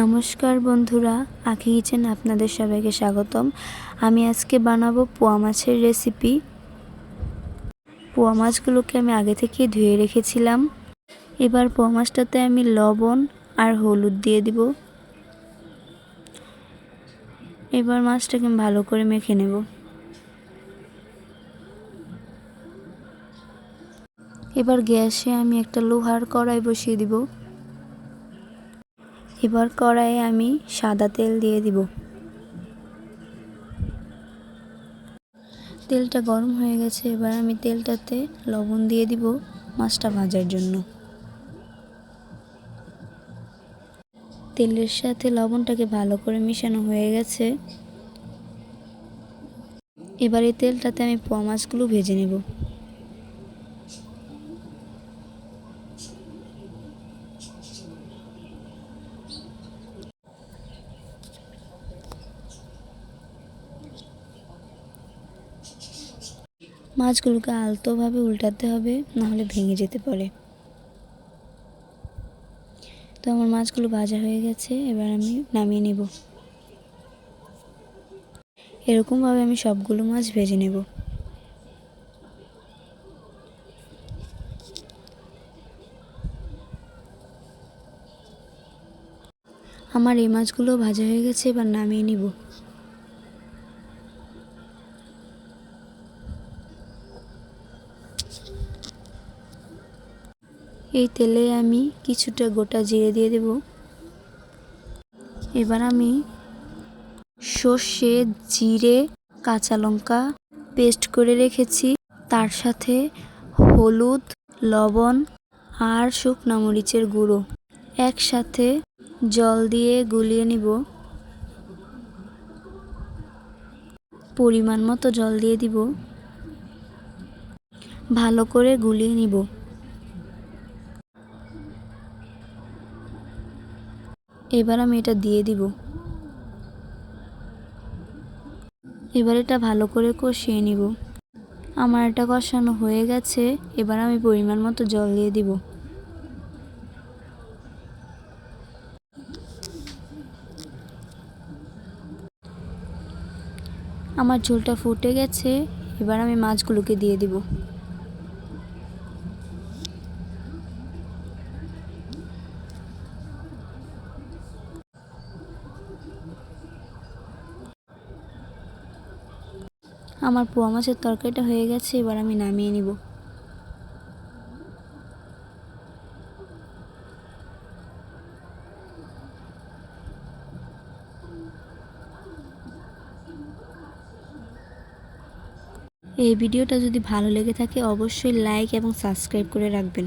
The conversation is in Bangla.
নমস্কার বন্ধুরা, আঁখি কিচেন আপনাদের সবাইকে স্বাগতম। আমি আজকে বানাবো পোয়া মাছের রেসিপি। পোয়া মাছগুলোকে আমি আগে থেকে ধুয়ে রেখেছিলাম। এবার পোয়া মাছটাতে আমি লবণ আর হলুদ দিয়ে দিব। এবার মাছটাকে আমি ভালো করে মেখে নেব। এবার গ্যাসে আমি একটা লোহার কড়াই বসিয়ে দিব। এবার কড়াইয়ে আমি সাদা তেল দিয়ে দিব। তেলটা গরম হয়ে গেছে। এবার আমি তেলটাতে লবণ দিয়ে দিব মাছটা ভাজার জন্য। তেলের সাথে লবণটাকে ভালো করে মিশানো হয়ে গেছে। এবার এই তেলটাতে আমি পোয়া মাছগুলো ভেজে নেব। মাছগুলোকে আলতোভাবে উল্টাতে হবে, নাহলে ভেঙে যেতে পারে। তো আমার মাছগুলো ভাজা হয়ে গেছে। এবার আমি নামিয়ে নেব। এরকমভাবে আমি সবগুলো মাছ ভেজে নেব। আমার এই মাছগুলো ভাজা হয়ে গেছে। এবার নামিয়ে নিব। এই তেলে আমি কিছুটা গোটা জিরে দিয়ে দেব। এবার আমি সর্ষে, জিরে, কাঁচা লঙ্কা পেস্ট করে রেখেছি, তার সাথে হলুদ, লবণ আর শুকনো মরিচের গুঁড়ো একসাথে জল দিয়ে গুলিয়ে নিব। পরিমাণ মতো জল দিয়ে দিব। ভালো করে গুলিয়ে নিব। এবার আমি এটা দিয়ে দিব। এবার এটা ভালো করে কষিয়ে নিব। আমার এটা কষানো হয়ে গেছে। এবার আমি পরিমাণ মতো জল দিয়ে দিব। আমার ঝোলটা ফুটে গেছে। এবার আমি মাছগুলোকে দিয়ে দিব। আমার পোয়া মাছের তরকারিটা হয়ে গেছে। এবার আমি নামিয়ে নিব। এই ভিডিওটা যদি ভালো লেগে থাকে অবশ্যই লাইক এবং সাবস্ক্রাইব করে রাখবেন।